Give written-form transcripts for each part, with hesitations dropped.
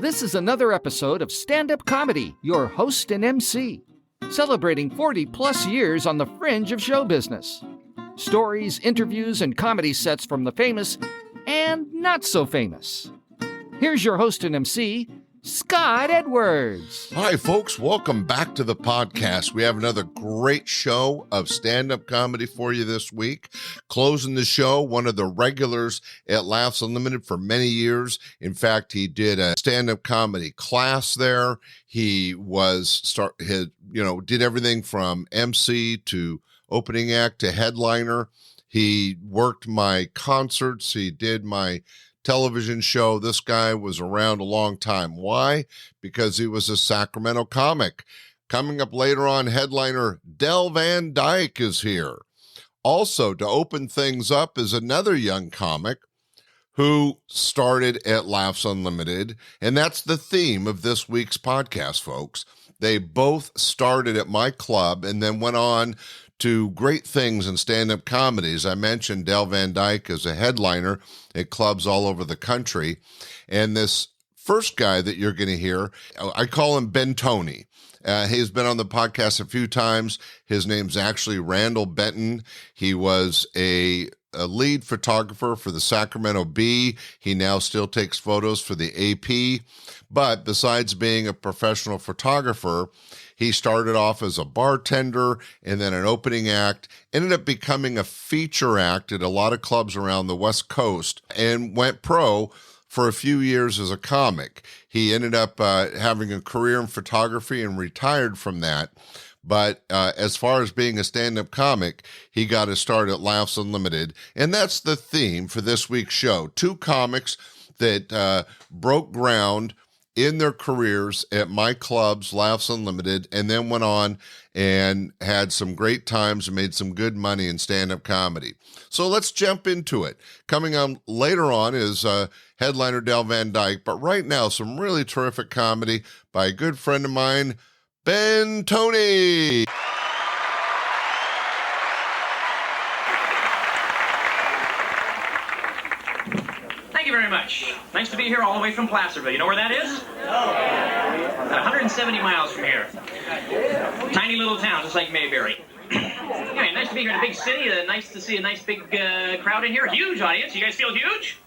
This is another episode of Standup Comedy, your host and MC, celebrating 40-plus years on the fringe of show business. Stories, interviews, and comedy sets from the famous and not so famous. Here's your host and MC, Scott Edwards. Hi, folks. Welcome back to the podcast. We have another great show of stand-up comedy for you this week. Closing the show, one of the regulars at Laughs Unlimited for many years. In fact, he did a stand-up comedy class there. He did everything from MC to opening act to headliner. He worked my concerts. He did my television show. This guy was around a long time. Why? Because he was a Sacramento comic. Coming up later on, headliner Del Van Dyke is here. Also, to open things up is another young comic who started at Laughs Unlimited, and that's the theme of this week's podcast, folks. They both started at my club and then went on to great things in stand-up comedies. I mentioned Del Van Dyke as a headliner at clubs all over the country. And this first guy that you're going to hear, I call him Bentoni. He's been on the podcast a few times. His name's actually Randall Benton. He was a lead photographer for the Sacramento Bee. He now still takes photos for the AP. But besides being a professional photographer, he started off as a bartender and then an opening act, ended up becoming a feature act at a lot of clubs around the West Coast, and went pro for a few years as a comic. He ended up having a career in photography and retired from that. But as far as being a stand-up comic, he got his start at Laughs Unlimited. And that's the theme for this week's show. Two comics that broke ground in their careers at my clubs, Laughs Unlimited, and then went on and had some great times and made some good money in stand-up comedy. So let's jump into it. Coming on later on is headliner Del Van Dyke, but right now some really terrific comedy by a good friend of mine, Bentoni. Thank you very much. Nice to be here all the way from Placerville. You know where that is? About 170 miles from here. Tiny little town, just like Mayberry. Anyway, nice to be here in a big city. Nice to see a nice big crowd in here. Huge audience. You guys feel huge?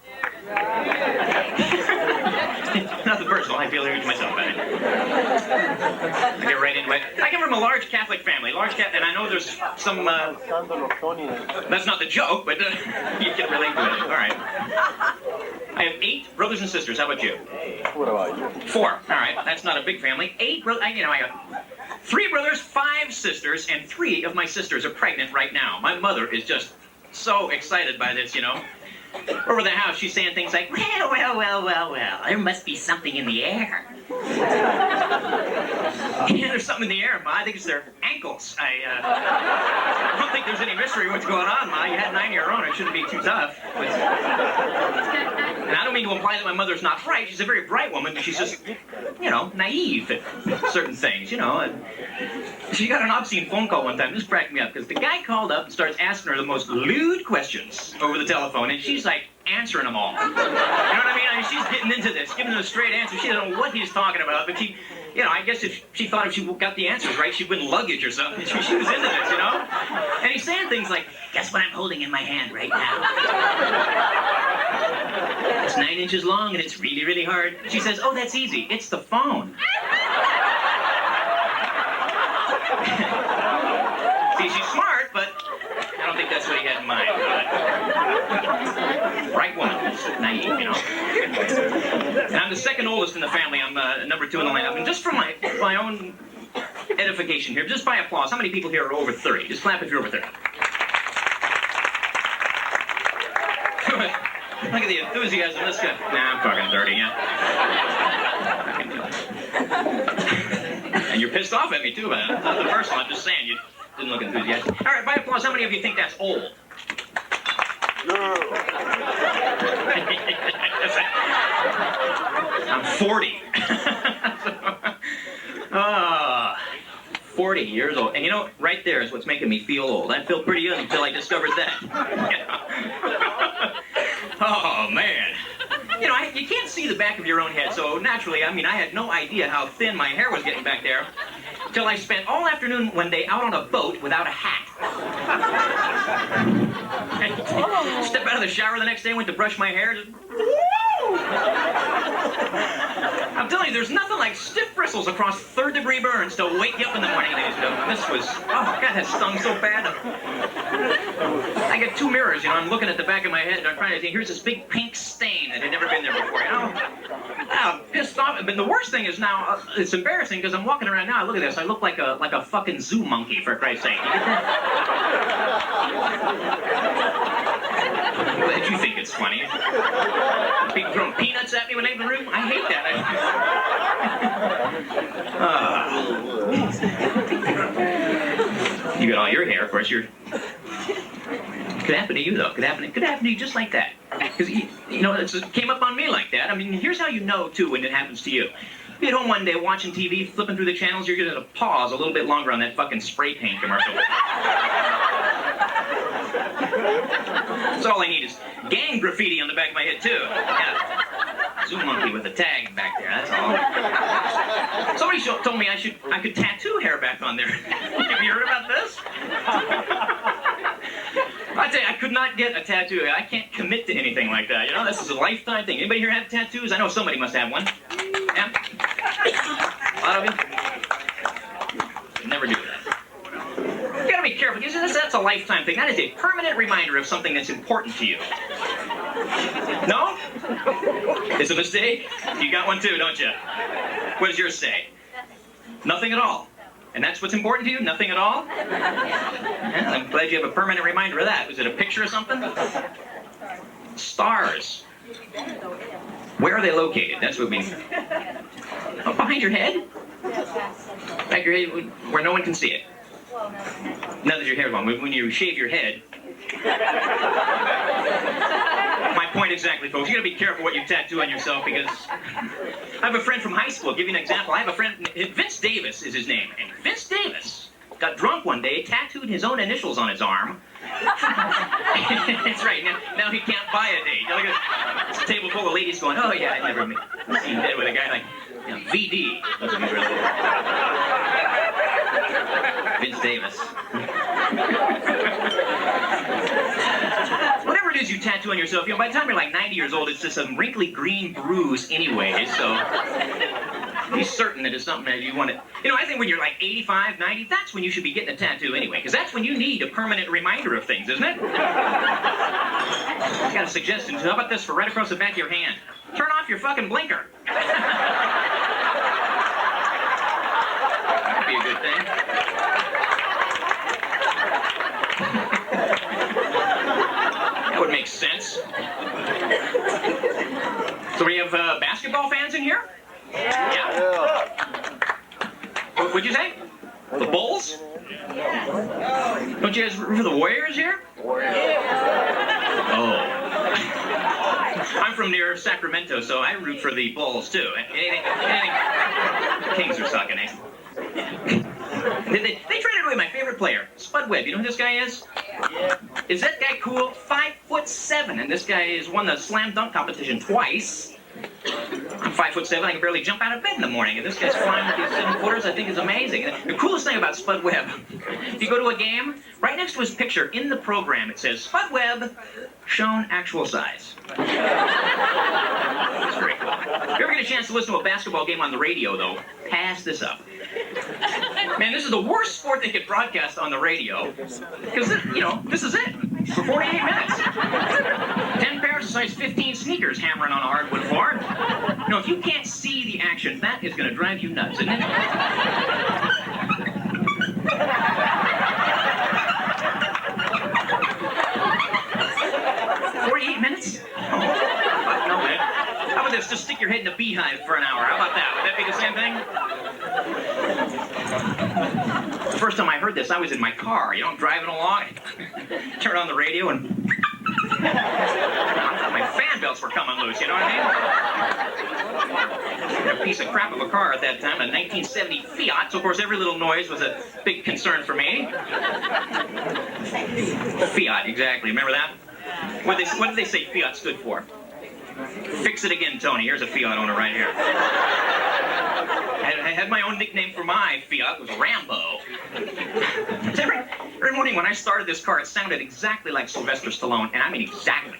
Nothing personal. I feel huge myself. I get right into it. I come from a large Catholic family. And I know there's some... that's not the joke, but you can relate to it. All right. I have 8 brothers and sisters. How about you? What about you? 4. All right. That's not a big family. 8 brothers. I got 3 brothers, 5 sisters, and 3 of my sisters are pregnant right now. My mother is just so excited by this, you know. Over the house, she's saying things like, well, there must be something in the air. Yeah, there's something in the air, Ma. I think it's their ankles. I don't think there's any mystery what's going on, Ma. You had 9 of your own. It shouldn't be too tough. And I don't mean to imply that my mother's not bright. She's a very bright woman, but she's just, naive at certain things, And she got an obscene phone call one time. This cracked me up, because the guy called up and starts asking her the most lewd questions over the telephone, and she's like answering them all. You know what I mean? She's getting into this, giving them a straight answer. She doesn't know what he's talking about, but she, I guess if she thought if she got the answers right, she'd win luggage or something. She was into this, And he's saying things like, guess what I'm holding in my hand right now? It's 9 inches long and it's really, really hard. She says, oh, that's easy. It's the phone. See, she's smart, but I don't think that's what he had in mind. Bright woman, naive, And I'm the second oldest in the family. I'm number 2 in the lineup. And just for my own edification here, just by applause, how many people here are over 30? Just clap if you're over 30. Look at the enthusiasm. This guy. Nah, I'm fucking 30, yeah. And you're pissed off at me, too, man. Not the first one. I'm just saying, you didn't look enthusiastic. All right, by applause, how many of you think that's old? I'm 40. 40 years old. And right there is what's making me feel old. I feel pretty young until I discovered that. Oh, man. You know, you can't see the back of your own head, so naturally, I mean, I had no idea how thin my hair was getting back there until I spent all afternoon one day out on a boat without a hat. Step out of the shower the next day, went to brush my hair. Just, I'm telling you, there's nothing like stiff bristles across third-degree burns to wake you up in the morning. This was, oh God, that stung so bad. I got 2 mirrors, you know, I'm looking at the back of my head and I'm trying to think, here's this big pink stain that had never been there before, you know? I'm pissed off, but the worst thing is now, it's embarrassing because I'm walking around now, I look at this, I look like a fucking zoo monkey, for Christ's sake. You get that? Did you think it's funny? People throwing peanuts at me when they leave the room? I hate that. You got all your hair, of course. Could happen to you, though. Could happen to you just like that. Because, you know, it came up on me like that. I mean, here's how you know, too, when it happens to you. Be at home one day watching TV, flipping through the channels, you're going to pause a little bit longer on that fucking spray paint commercial. That's all I need is gang graffiti on the back of my head, too. Yeah. Zoo monkey with a tag back there, that's all. Somebody told me I could tattoo hair back on there. Have you heard about this? I tell you, I could not get a tattoo. I can't commit to anything like that. You know, this is a lifetime thing. Anybody here have tattoos? I know somebody must have one. Yeah? A lot of you? Never do that. You gotta be careful, because that's a lifetime thing. That is a permanent reminder of something that's important to you. No? It's a mistake? You got one too, don't you? What does yours say? Nothing at all. And that's what's important to you? Nothing at all? Yeah, I'm glad you have a permanent reminder of that. Was it a picture or something? Stars. Where are they located? That's what we need. Oh, behind your head? Back your head where no one can see it. Now that your hair's long, when you shave your head. My point exactly, folks. You gotta be careful what you tattoo on yourself because I have a friend from high school. I'll give you an example. I have a friend, Vince Davis is his name, and Vince Davis got drunk one day, tattooed his own initials on his arm. That's right. Now he can't buy a date. Look at this table full of ladies going, oh yeah, I'd never seen dead with a guy like VD. That's what he's really Vince Davis. Whatever it is you tattoo on yourself, you know, by the time you're like 90 years old, it's just some wrinkly green bruise anyway, so be certain that it's something that you want to... You know, I think when you're like 85, 90, that's when you should be getting a tattoo anyway, because that's when you need a permanent reminder of things, isn't it? I got a suggestion. How about this for right across the back of your hand? Turn off your fucking blinker. That'd be a good thing. That would make sense. So we have basketball fans in here? Yeah. What'd you say? The Bulls? Don't you guys root for the Warriors here? Oh. I'm from near Sacramento, so I root for the Bulls too. Anything. The Kings are sucking, eh? They traded away my favorite player, Spud Webb. You know who this guy is? Yeah. Is that guy cool? 5'7", and this guy has won the slam dunk competition twice. I'm 5'7", I can barely jump out of bed in the morning, and this guy's flying with these 7-footers. I think is amazing. And the coolest thing about Spud Webb, if you go to a game, right next to his picture in the program, it says, Spud Webb, shown actual size. That's very cool. If you ever get a chance to listen to a basketball game on the radio, though, pass this up. Man, this is the worst sport they could broadcast on the radio, because, you know, this is it, for 48 minutes. 10 pairs of size 15 sneakers hammering on a hardwood floor. You know, if you can't see the action, that is going to drive you nuts, isn't it? 48 minutes? Oh, no, man. How about this? Just stick your head in a beehive for an hour. How about that? Would that be the same thing? The first time I heard this, I was in my car. You know, I'm driving along. Turn on the radio and... my fan belts were coming loose, you know what I mean? A piece of crap of a car at that time, a 1970 Fiat, so of course every little noise was a big concern for me. Fiat, exactly. Remember that? What did they say Fiat stood for? Fix it again, Tony. Here's a Fiat owner right here. I had my own nickname for my Fiat. It was Rambo. Every morning when I started this car, it sounded exactly like Sylvester Stallone, and I mean exactly.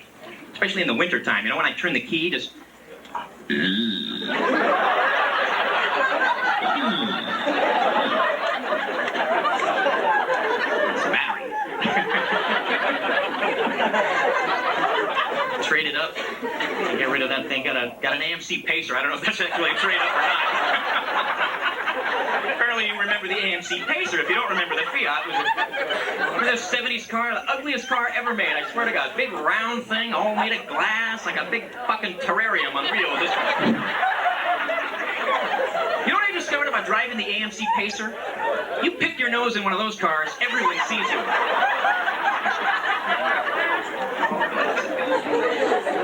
Especially in the wintertime, when I turn the key, just... It's a battery. Trade it up. Get rid of that thing. Got an AMC Pacer. I don't know if that's actually a trade up or not. Apparently you remember the AMC Pacer. If you don't remember the Fiat, it was a 70s car, the ugliest car ever made. I swear to God. Big round thing, all made of glass, like a big fucking terrarium on wheels. You know what I discovered about driving the AMC Pacer? You pick your nose in one of those cars, everyone sees you.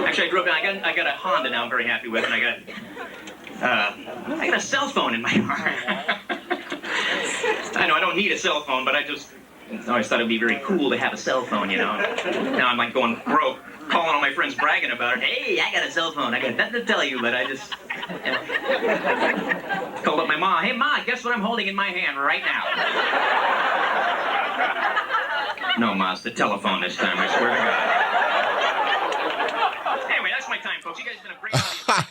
Actually, I got a Honda now I'm very happy with, and I got a cell phone in my car. I know I don't need a cell phone, but I always thought it'd be very cool to have a cell phone, Now I'm like going broke, calling all my friends bragging about it. Hey, I got a cell phone. I got nothing to tell you, but I just... Called up my mom. Hey, Ma, guess what I'm holding in my hand right now? No, Ma, it's the telephone this time, I swear to God. Anyway, that's my time, folks. You guys have been a great audience.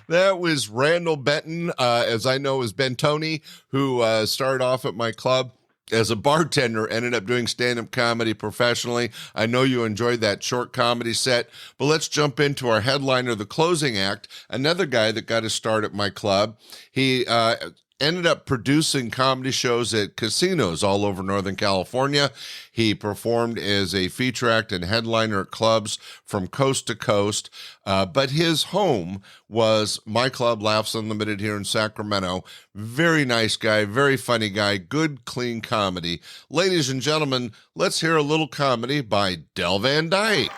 That was Randall Benton, as I know as Bentoni, who started off at my club as a bartender, ended up doing stand-up comedy professionally. I know you enjoyed that short comedy set, but let's jump into our headliner, the closing act, another guy that got his start at my club. He ended up producing comedy shows at casinos all over Northern California. He performed as a feature act and headliner at clubs from coast to coast. But his home was my club, Laughs Unlimited, here in Sacramento. Very nice guy, very funny guy, good, clean comedy. Ladies and gentlemen, let's hear a little comedy by Del Van Dyke.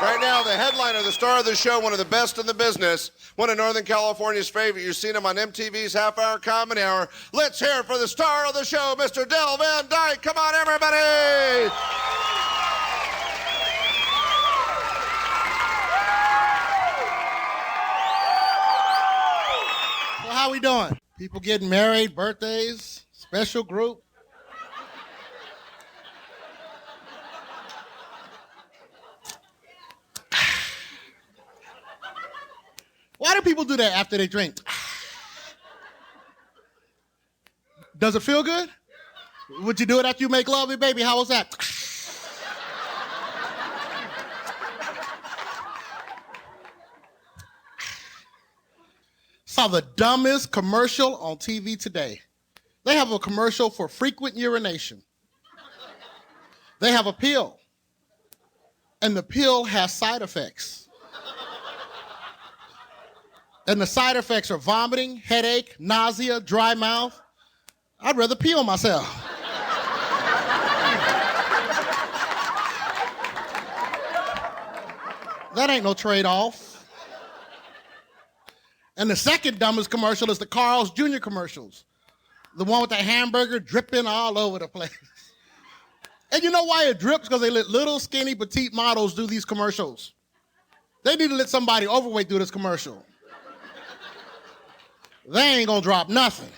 Right now, the headliner, the star of the show, one of the best in the business, one of Northern California's favorite. You've seen him on MTV's Half Hour Comedy Hour. Let's hear it for the star of the show, Mr. Del Van Dyke. Come on, everybody! So how we doing? People getting married, birthdays, special group. Why do people do that after they drink? Does it feel good? Would you do it after you make love, baby? How was that? Saw the dumbest commercial on TV today. They have a commercial for frequent urination. They have a pill, and the pill has side effects. And the side effects are vomiting, headache, nausea, dry mouth. I'd rather pee on myself. That ain't no trade-off. And the second dumbest commercial is the Carl's Jr. commercials. The one with the hamburger dripping all over the place. And you know why it drips? Because they let little, skinny, petite models do these commercials. They need to let somebody overweight do this commercial. They ain't gonna drop nothing.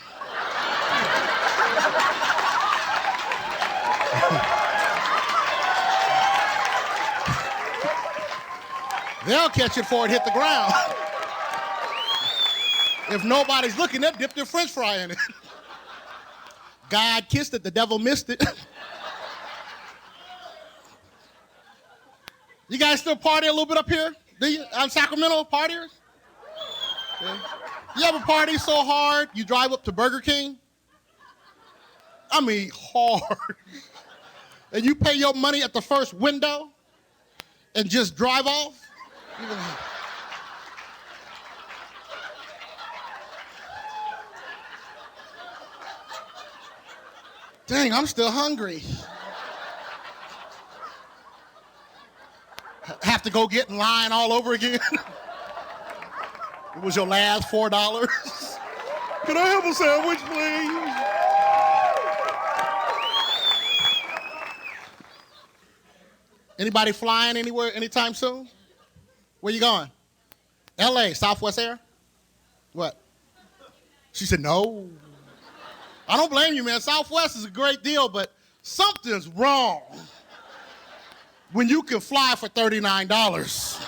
They'll catch it before it hit the ground. If nobody's looking, they'll dip their French fry in it. God kissed it, the devil missed it. You guys still party a little bit up here? Do you? Sacramento partiers? Yeah. You ever party so hard you drive up to Burger King? I mean, hard. And you pay your money at the first window and just drive off? Dang, I'm still hungry. Have to go get in line all over again? It was your last $4. Can I have a sandwich, please? Anybody flying anywhere anytime soon? Where you going? LA, Southwest Air? What? She said, no. I don't blame you, man. Southwest is a great deal, but something's wrong when you can fly for $39.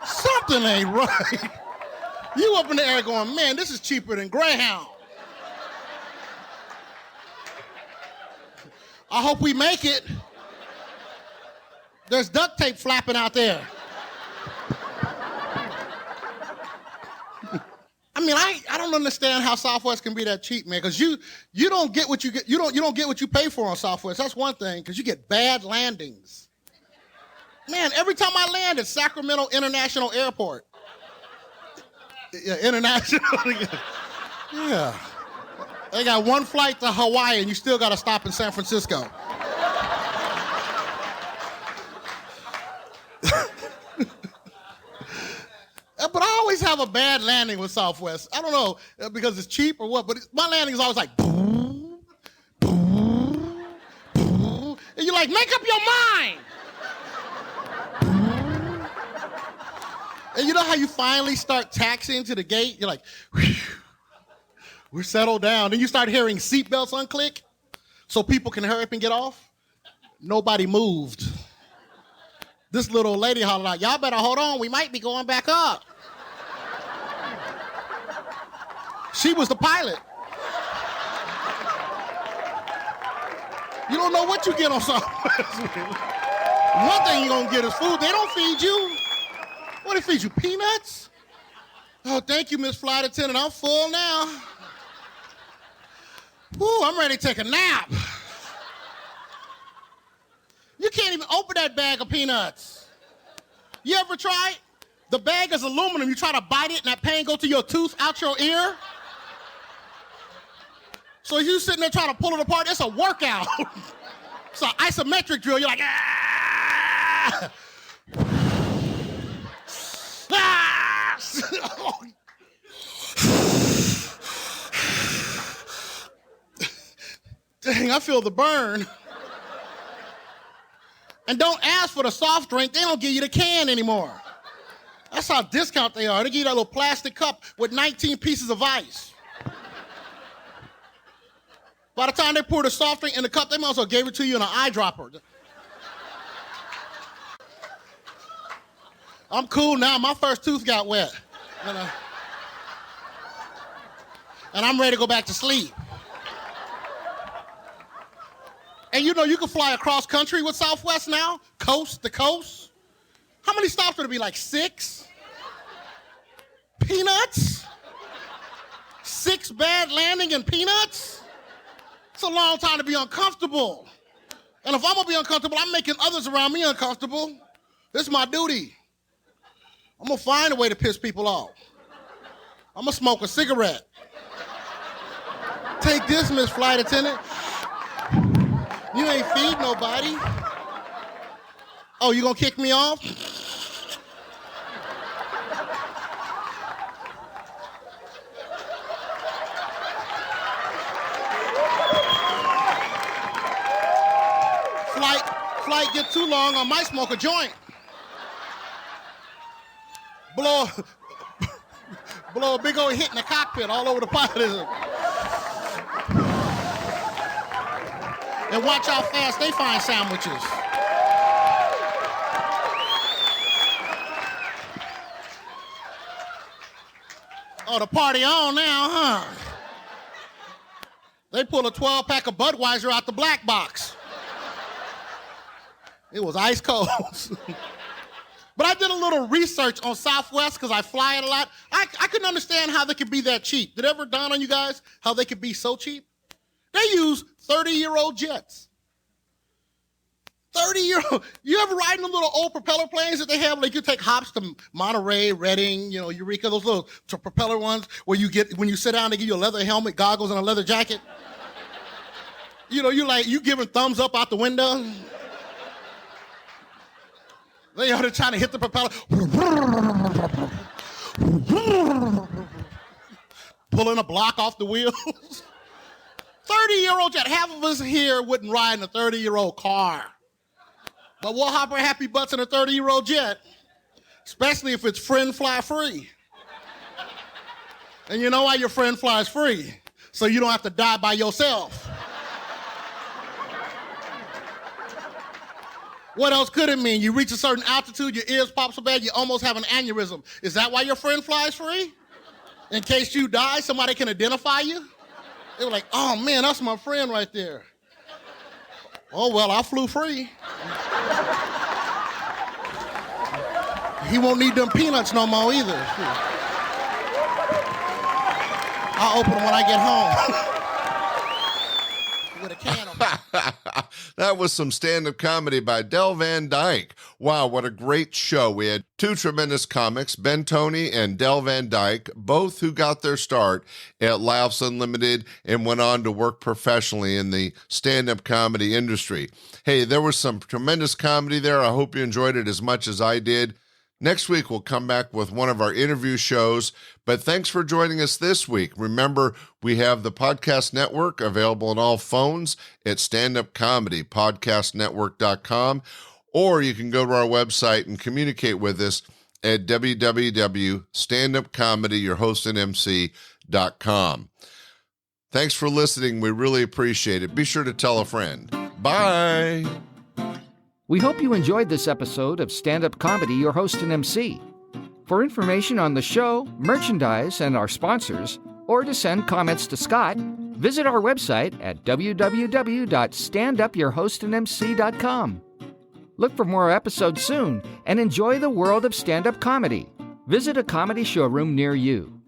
Something ain't right. You up in the air going, man, this is cheaper than Greyhound. I hope we make it. There's duct tape flapping out there. I mean, I don't understand how Southwest can be that cheap, man. Because you don't get what you get. You don't get what you pay for on Southwest. That's one thing. Because you get bad landings. Man, every time I land at Sacramento International Airport. Yeah, international. Yeah. They got one flight to Hawaii, and you still got to stop in San Francisco. But I always have a bad landing with Southwest. I don't know because it's cheap or what, but my landing is always like, boom, boom, boom. And you're like, make up your mind. And you know how you finally start taxiing to the gate? You're like, whew, we're settled down. Then you start hearing seatbelts unclick so people can hurry up and get off. Nobody moved. This little lady hollered out, y'all better hold on, we might be going back up. She was the pilot. You don't know what you get on Southwest. One thing you're going to get is food. They don't feed you. What, they feed you, peanuts? Oh, thank you, Miss Flight Attendant. I'm full now. Woo, I'm ready to take a nap. You can't even open that bag of peanuts. You ever tried? The bag is aluminum. You try to bite it and that pain go to your tooth out your ear. So you sitting there trying to pull it apart. It's a workout. It's an isometric drill. You're like, ah! Ah! Dang, I feel the burn. And don't ask for the soft drink. They don't give you the can anymore. That's how discount they are. They give you that little plastic cup with 19 pieces of ice. By the time they pour the soft drink in the cup, they might as well gave it to you in an eyedropper. I'm cool now. My first tooth got wet. You know? And I'm ready to go back to sleep. And you know, you can fly across country with Southwest now, coast to coast. How many stops would it be, like 6? Peanuts? 6 bad landing and peanuts? It's a long time to be uncomfortable. And if I'm gonna be uncomfortable, I'm making others around me uncomfortable. This is my duty. I'm gonna find a way to piss people off. I'm gonna smoke a cigarette. Take this, Miss Flight Attendant. You ain't feed nobody. Oh, you gonna kick me off? Flight get too long, I might smoke a joint. Blow a big old hit in the cockpit all over the pilot. And watch how fast they find sandwiches. Oh, the party on now, huh? They pull a 12-pack of Budweiser out the black box. It was ice cold. But I did a little research on Southwest because I fly it a lot. I couldn't understand how they could be that cheap. Did it ever dawn on you guys how they could be so cheap? They use 30-year-old jets. 30-year-old. You ever ride in the little old propeller planes that they have? Like you take hops to Monterey, Redding, Eureka, those little propeller ones where you get, when you sit down, they give you a leather helmet, goggles, and a leather jacket. You giving thumbs up out the window. They are trying to hit the propeller. Pulling a block off the wheels. 30-year-old jet. Half of us here wouldn't ride in a 30-year-old car. But we'll hop our happy butts in a 30-year-old jet, especially if it's friend fly free. And you know why your friend flies free? So you don't have to die by yourself. What else could it mean? You reach a certain altitude, your ears pop so bad you almost have an aneurysm. Is that why your friend flies free? In case you die, somebody can identify you? They were like, oh man, that's my friend right there. Oh well, I flew free. He won't need them peanuts no more either. I'll open them when I get home. With a can of That was some stand-up comedy by Del Van Dyke. Wow, what a great show. We had two tremendous comics, Bentoni and Del Van Dyke, both who got their start at Laughs Unlimited and went on to work professionally in the stand-up comedy industry. Hey, there was some tremendous comedy there. I hope you enjoyed it as much as I did. Next week, we'll come back with one of our interview shows, but thanks for joining us this week. Remember, we have the podcast network available on all phones at standupcomedypodcastnetwork.com, or you can go to our website and communicate with us at www.standupcomedyyourhostandmc.com. Thanks for listening. We really appreciate it. Be sure to tell a friend. Bye. We hope you enjoyed this episode of Stand-Up Comedy, Your Host and MC. For information on the show, merchandise, and our sponsors, or to send comments to Scott, visit our website at www.standupyourhostandmc.com. Look for more episodes soon and enjoy the world of stand-up comedy. Visit a comedy showroom near you.